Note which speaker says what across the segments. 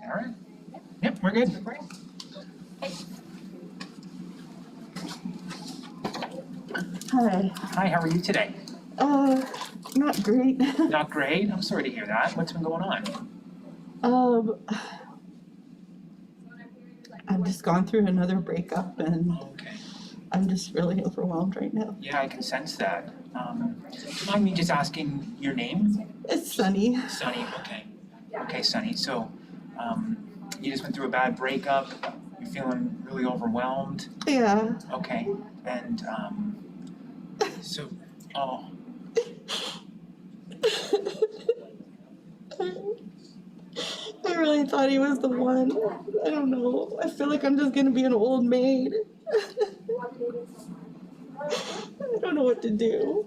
Speaker 1: All right. Yep, we're good.
Speaker 2: Hi.
Speaker 1: Hi, how are you today?
Speaker 2: Not great.
Speaker 1: Not great. I'm sorry to hear that. What's been going on?
Speaker 2: Um, I've just gone through another breakup and
Speaker 1: Okay.
Speaker 2: I'm just really overwhelmed right now.
Speaker 1: Yeah, I can sense that. Do you mind me just asking your name?
Speaker 2: It's Sunny.
Speaker 1: Sunny. Okay. Okay, Sunny. So, you just went through a bad breakup. You're feeling really overwhelmed.
Speaker 2: Yeah.
Speaker 1: Okay. And so, oh,
Speaker 2: I really thought he was the one. I don't know. I feel like I'm just gonna be an old maid. I don't know what to do.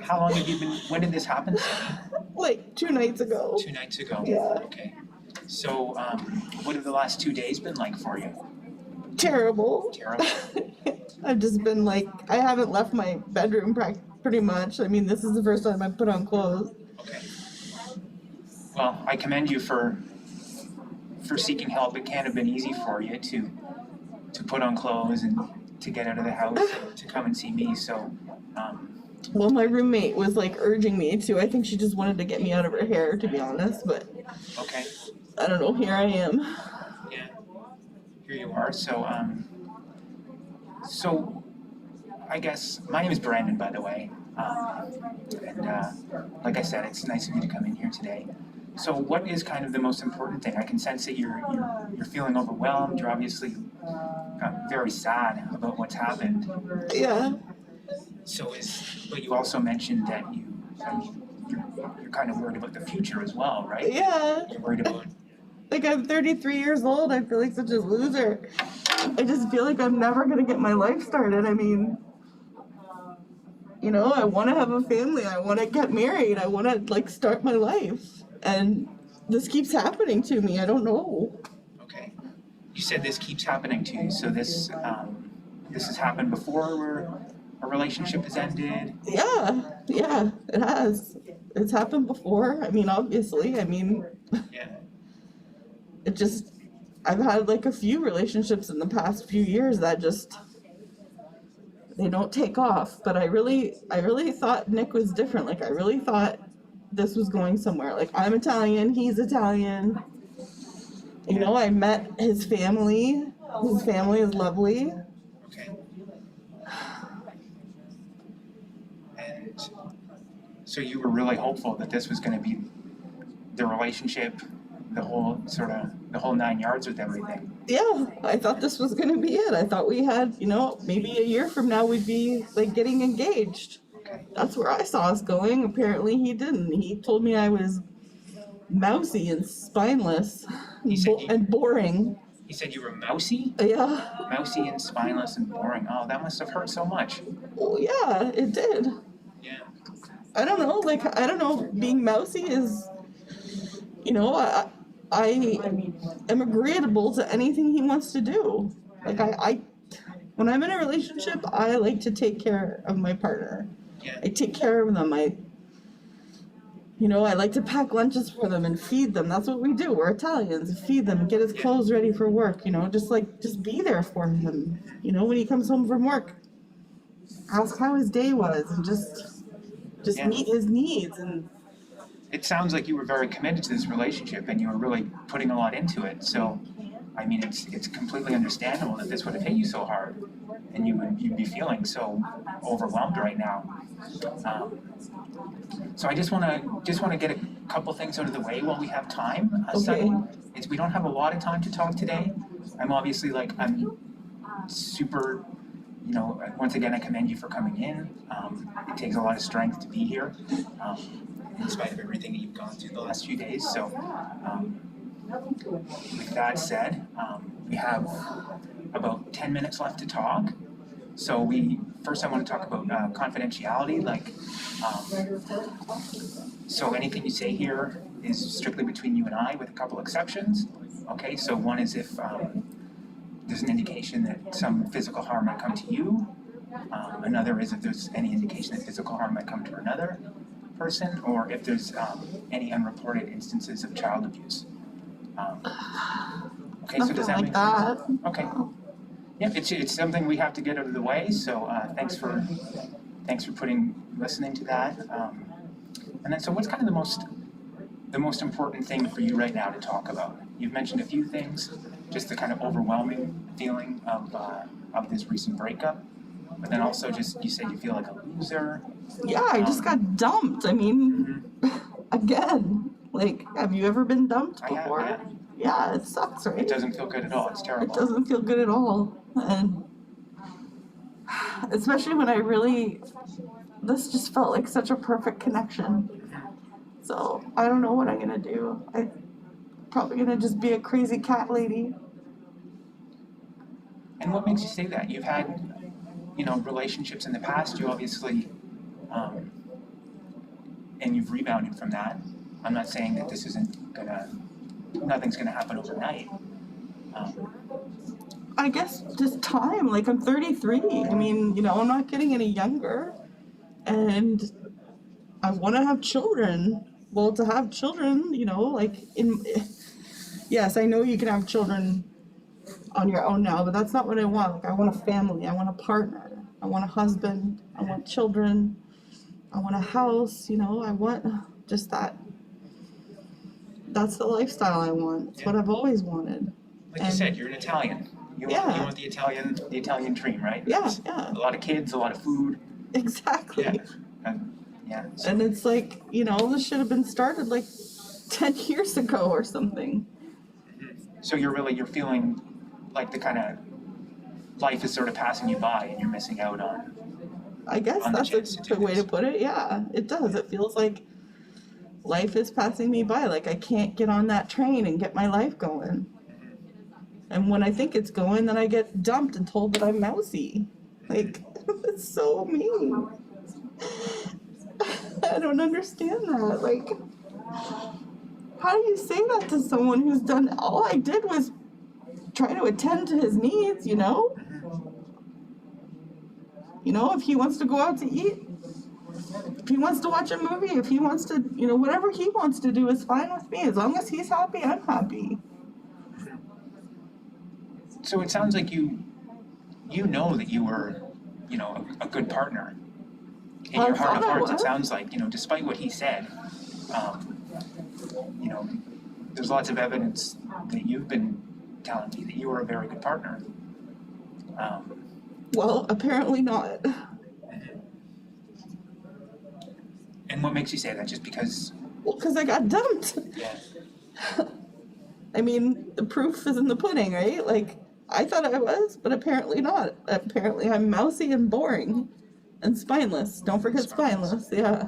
Speaker 1: how long have you been? When did this happen? Sunny?
Speaker 2: Like 2 nights ago.
Speaker 1: 2 nights ago.
Speaker 2: Yeah.
Speaker 1: Okay. So, what have the last 2 days been like for you?
Speaker 2: Terrible.
Speaker 1: Terrible.
Speaker 2: I've just been like, I haven't left my bedroom pretty much. I mean, this is the first time I put on clothes.
Speaker 1: Okay. Well, I commend you for seeking help. It can't have been easy for you to put on clothes and to get out of the house and to come and see me. So,
Speaker 2: Well, my roommate was like urging me to. I think she just wanted to get me out of her hair, to be honest. But
Speaker 1: okay.
Speaker 2: I don't know. Here I am.
Speaker 1: Yeah. Here you are. So, so I guess my name is Brandon, by the way. And like I said, it's nice of you to come in here today. So, what is kind of the most important thing? I can sense that you're feeling overwhelmed. You're obviously very sad about what's happened.
Speaker 2: Yeah.
Speaker 1: So, but you also mentioned that you're kind of worried about the future as well, right?
Speaker 2: Yeah.
Speaker 1: You're worried about.
Speaker 2: Like, I'm 33 years old. I feel like such a loser. I just feel like I'm never gonna get my life started. I mean, you know, I want to have a family. I want to get married. I want to like start my life. And this keeps happening to me. I don't know.
Speaker 1: Okay. You said this keeps happening to you. So this has happened before, where a relationship has ended.
Speaker 2: Yeah, it has. It's happened before. I mean, obviously. I mean,
Speaker 1: Yeah.
Speaker 2: it just, I've had like a few relationships in the past few years that just, they don't take off. But I really thought Nick was different. Like, I really thought this was going somewhere. Like, I'm Italian, he's Italian. You know, I met his family. His family is lovely.
Speaker 1: Okay. And so you were really hopeful that this was going to be the relationship, the whole 9 yards with everything.
Speaker 2: Yeah, I thought this was gonna be it. I thought we had, you know, maybe a year from now we'd be like getting engaged.
Speaker 1: Okay.
Speaker 2: That's where I saw us going. Apparently he didn't. He told me I was mousy and spineless and boring.
Speaker 1: He said you were mousy?
Speaker 2: Yeah.
Speaker 1: Mousy and spineless and boring. Oh, that must have hurt so much.
Speaker 2: Well, yeah, it did.
Speaker 1: Yeah.
Speaker 2: I don't know. Like, I don't know. Being mousy is, you know, I am agreeable to anything he wants to do. Like, I when I'm in a relationship, I like to take care of my partner.
Speaker 1: Yeah.
Speaker 2: I take care of them. I like to pack lunches for them and feed them. That's what we do. We're Italians. Feed them, get his clothes ready for work, you know, just be there for him. You know, when he comes home from work, ask how his day was and just meet his needs. And
Speaker 1: it sounds like you were very committed to this relationship and you were really putting a lot into it. So, I mean, it's completely understandable that this would have hit you so hard and you'd be feeling so overwhelmed right now. So I just want to get a couple things out of the way while we have time.
Speaker 2: Okay.
Speaker 1: We don't have a lot of time to talk today. I'm super, you know, once again, I commend you for coming in. It takes a lot of strength to be here, in spite of everything that you've gone through the last few days. So, with that said, we have about 10 minutes left to talk. So I want to talk about confidentiality. So anything you say here is strictly between you and I, with a couple exceptions. Okay, so one is if there's an indication that some physical harm might come to you. Another is if there's any indication that physical harm might come to another. person, or if there's any unreported instances of child abuse. Okay, so
Speaker 2: Nothing
Speaker 1: does that
Speaker 2: like
Speaker 1: make sense?
Speaker 2: that.
Speaker 1: Okay. Yeah, it's something we have to get out of the way. So thanks for listening to that. And then, so what's kind of the most important thing for you right now to talk about? You've mentioned a few things, just the kind of overwhelming feeling of this recent breakup, but then also just you said you feel like a loser.
Speaker 2: Yeah, I just got dumped. I mean, again, like, have you ever been dumped
Speaker 1: I have,
Speaker 2: before?
Speaker 1: yeah.
Speaker 2: Yeah, it sucks, right?
Speaker 1: It doesn't feel good at all. It's
Speaker 2: It
Speaker 1: terrible.
Speaker 2: doesn't feel good at all. And especially when this just felt like such a perfect connection. So I don't know what I'm gonna do. I'm probably gonna just be a crazy cat lady.
Speaker 1: And what makes you say that? You've had, relationships in the past. You obviously, and you've rebounded from that. I'm not saying that nothing's gonna happen overnight.
Speaker 2: I guess just time. Like, I'm 33. I mean, I'm not getting any younger. And I want to have children. Well, to have children, yes, I know you can have children on your own now, but that's not what I want. Like, I want a family. I want a partner. I want a husband. I want children. I want a house. I want just that. That's the lifestyle I want. It's what I've always wanted.
Speaker 1: Like you said, you're an Italian. You want the Italian dream, right?
Speaker 2: Yeah,
Speaker 1: It's
Speaker 2: yeah.
Speaker 1: A lot of kids, a lot of food.
Speaker 2: Exactly.
Speaker 1: Yeah. So,
Speaker 2: And it's like, this should have been started like 10 years ago or something.
Speaker 1: so you're feeling like the kind of life is sort of passing you by, and you're missing out on.
Speaker 2: I guess
Speaker 1: On the
Speaker 2: that's
Speaker 1: chance to
Speaker 2: a
Speaker 1: do
Speaker 2: good way to
Speaker 1: this.
Speaker 2: put it. Yeah, it does. It feels like life is passing me by. Like, I can't get on that train and get my life going. And when I think it's going, then I get dumped and told that I'm mousy. Like, it's so mean. I don't understand that. Like, how do you say that to someone who's done all I did was try to attend to his needs, if he wants to go out to eat, if he wants to watch a movie, if he wants to, whatever he wants to do is fine with me. As long as he's happy, I'm happy.
Speaker 1: So it sounds like you know that you were, a good partner. In
Speaker 2: I
Speaker 1: your heart of
Speaker 2: thought I
Speaker 1: hearts, it
Speaker 2: was.
Speaker 1: sounds like, despite what he said, there's lots of evidence that you've been telling me that you were a very good partner.
Speaker 2: Well, apparently not.
Speaker 1: And what makes you say that? Just because?
Speaker 2: Well, because I got dumped.
Speaker 1: Yeah.
Speaker 2: I mean, the proof is in the pudding, right? Like, I thought I was, but apparently not. Apparently I'm mousy and boring. And spineless. Don't forget spineless, yeah.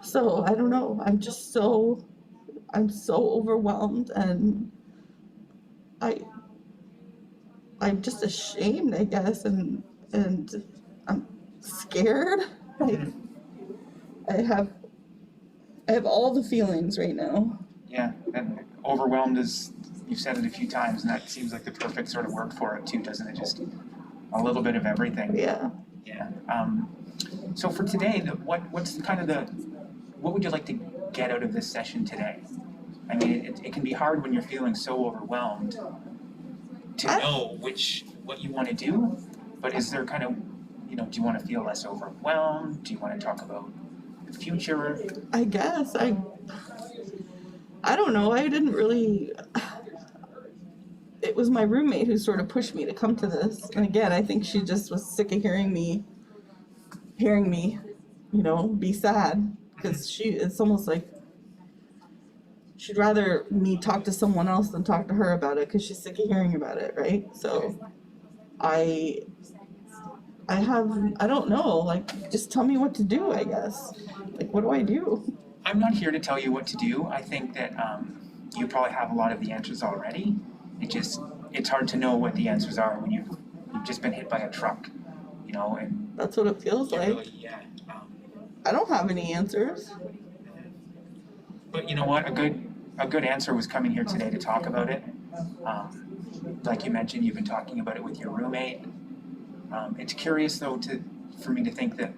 Speaker 2: So, I don't know. I'm so overwhelmed, and I'm just ashamed, I guess, and I'm scared. Like, I have all the feelings right now.
Speaker 1: Yeah, and overwhelmed is, you've said it a few times, and that seems like the perfect sort of word for it too, doesn't it? Just a little bit of everything.
Speaker 2: Yeah.
Speaker 1: Yeah. So for today, what would you like to get out of this session today? I mean, it can be hard when you're feeling so overwhelmed to know what you want to do, but is there kind of, do you want to feel less overwhelmed? Do you want to talk about the future?
Speaker 2: I guess. I don't know. I didn't really. It was my roommate who sort of pushed me to come to this. And again, I think she just was sick of hearing me, be sad. Because it's almost like she'd rather me talk to someone else than talk to her about it, because she's sick of hearing about it, right? So I don't know, like, just tell me what to do, I guess. Like, what do I do?
Speaker 1: I'm not here to tell you what to do. I think that you probably have a lot of the answers already. It's hard to know what the answers are when you've just been hit by a truck, and
Speaker 2: That's what it feels like.
Speaker 1: really, yeah.
Speaker 2: I don't have any answers.
Speaker 1: But you know what? A good answer was coming here today to talk about it. Like you mentioned, you've been talking about it with your roommate. It's curious though for me to think that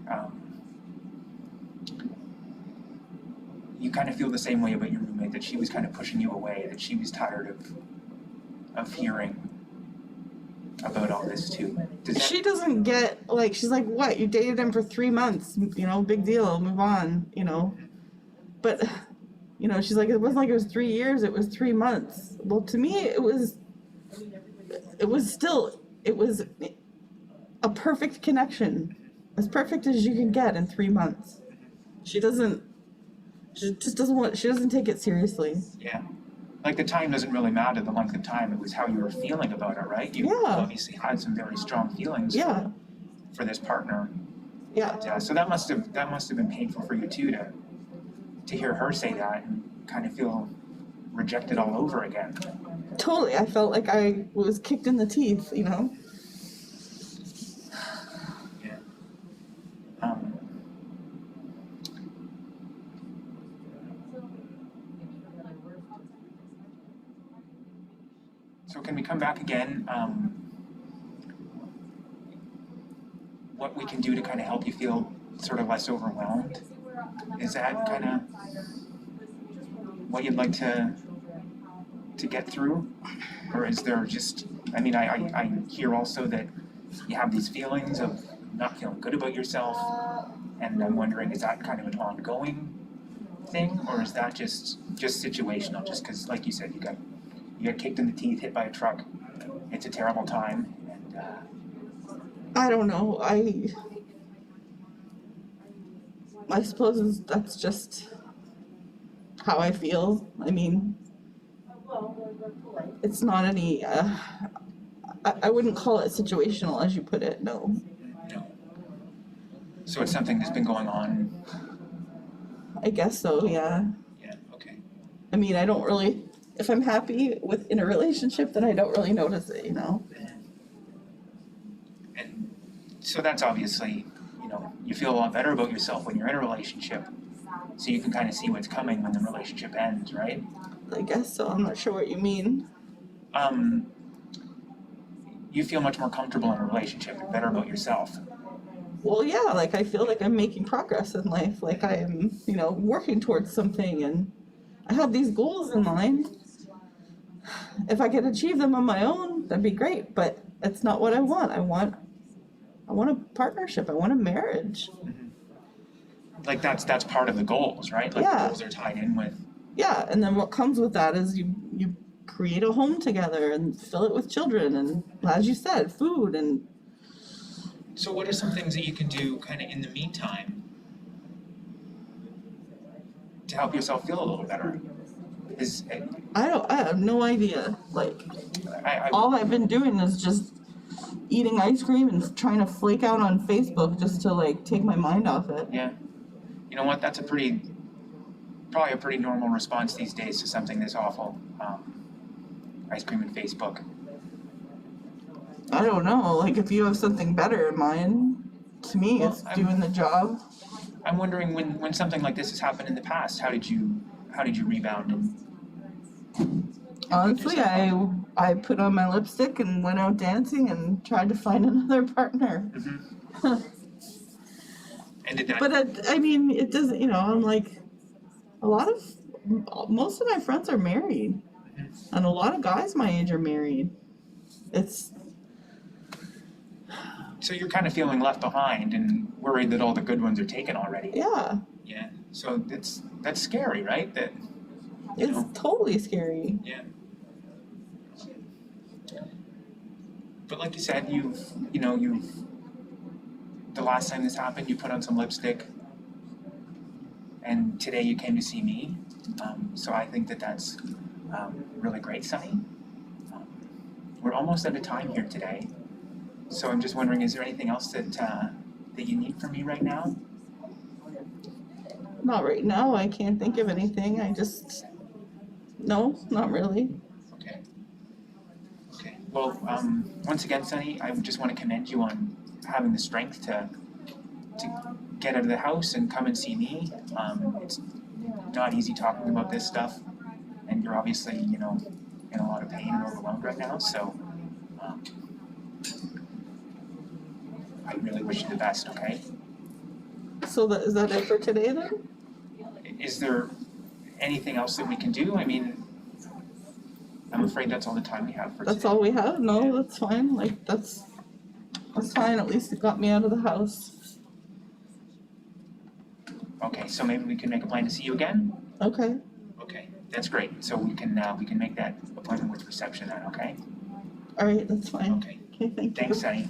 Speaker 1: you kind of feel the same way about your roommate, that she was kind of pushing you away, that she was tired of hearing about all this too. Does that,
Speaker 2: She doesn't get, like, she's like, what, you dated him for 3 months, you know, big deal, move on, you know. But, you know, she's like, it wasn't like it was 3 years, it was 3 months. Well, to me, it was a perfect connection, as perfect as you can get in 3 months. She just doesn't take it seriously.
Speaker 1: yeah. Like the time doesn't really matter, the length of time, it was how you were feeling about it, right? You
Speaker 2: Yeah.
Speaker 1: obviously had some very strong feelings
Speaker 2: Yeah,
Speaker 1: for this partner.
Speaker 2: yeah,
Speaker 1: Yeah, so that must have been painful for you too, to hear her say that and kind of feel rejected all over again.
Speaker 2: totally. I felt like I was kicked in the teeth, you know.
Speaker 1: Yeah. So can we come back again? What we can do to kind of help you feel sort of less overwhelmed? Is that kind of what you'd like to get through? Or is there just, I mean, I hear also that you have these feelings of not feeling good about yourself, and I'm wondering, is that kind of an ongoing thing, or is that just situational, just because, like you said, you got kicked in the teeth, hit by a truck, it's a terrible time, and
Speaker 2: I don't know. I suppose that's just how I feel. I mean, it's not any. I wouldn't call it situational, as you put it. No.
Speaker 1: no. So it's something that's been going on.
Speaker 2: I guess so. Yeah.
Speaker 1: Yeah. Okay.
Speaker 2: I mean, I don't really. If I'm happy in a relationship, then I don't really notice it. You know.
Speaker 1: And so that's obviously, you feel a lot better about yourself when you're in a relationship. So you can kind of see what's coming when the relationship ends, right?
Speaker 2: I guess so. I'm not sure what you mean.
Speaker 1: You feel much more comfortable in a relationship and better about yourself.
Speaker 2: Well, yeah. Like I feel like I'm making progress in life. Like I'm, working towards something, and I have these goals in mind. If I could achieve them on my own, that'd be great. But it's not what I want. I want a partnership. I want a marriage.
Speaker 1: Like that's part of the goals, right? Like
Speaker 2: Yeah.
Speaker 1: the goals are tied in with.
Speaker 2: Yeah, and then what comes with that is you create a home together and fill it with children and, as you said, food and.
Speaker 1: So what are some things that you can do kind of in the meantime to help yourself feel a little better?
Speaker 2: I have no idea. Like,
Speaker 1: I
Speaker 2: all I've been doing is just eating ice cream and trying to flake out on Facebook just to, like, take my mind off it.
Speaker 1: Yeah. You know what? That's probably a pretty normal response these days to something this awful. Ice cream and Facebook.
Speaker 2: I don't know. Like, if you have something better in mind, to me,
Speaker 1: Well,
Speaker 2: it's doing the job.
Speaker 1: I'm wondering when something like this has happened in the past, how did you rebound and
Speaker 2: Honestly, I put on my lipstick and went out dancing and tried to find another partner.
Speaker 1: and did that
Speaker 2: But I mean, it doesn't. I'm like, most of my friends are married, and a lot of guys my age are married.
Speaker 1: so you're kind of feeling left behind and worried that all the good ones are taken already.
Speaker 2: Yeah,
Speaker 1: Yeah. So that's scary, right? That
Speaker 2: it's totally scary.
Speaker 1: yeah. But like you said, you've the last time this happened, you put on some lipstick, and today you came to see me. So I think that's really great, Sunny. We're almost out of time here today, so I'm just wondering, is there anything else that you need from me right now?
Speaker 2: Not right now. I can't think of anything. No, not really.
Speaker 1: Okay. Okay. Well, once again, Sunny, I just want to commend you on having the strength to get out of the house and come and see me. It's not easy talking about this stuff, and you're obviously, in a lot of pain and overwhelmed right now. So, I really wish you the best, okay?
Speaker 2: So is that it for today then?
Speaker 1: Is there anything else that we can do? I mean, I'm afraid that's all the time we have for today.
Speaker 2: That's all we have? No, that's fine. Like, that's fine. At least it got me out of the house.
Speaker 1: Okay, so maybe we can make a plan to see you again?
Speaker 2: Okay.
Speaker 1: Okay, that's great. So we can make that appointment with reception then, okay?
Speaker 2: All right, that's fine.
Speaker 1: Okay,
Speaker 2: Okay, thank you.
Speaker 1: thanks, Sunny.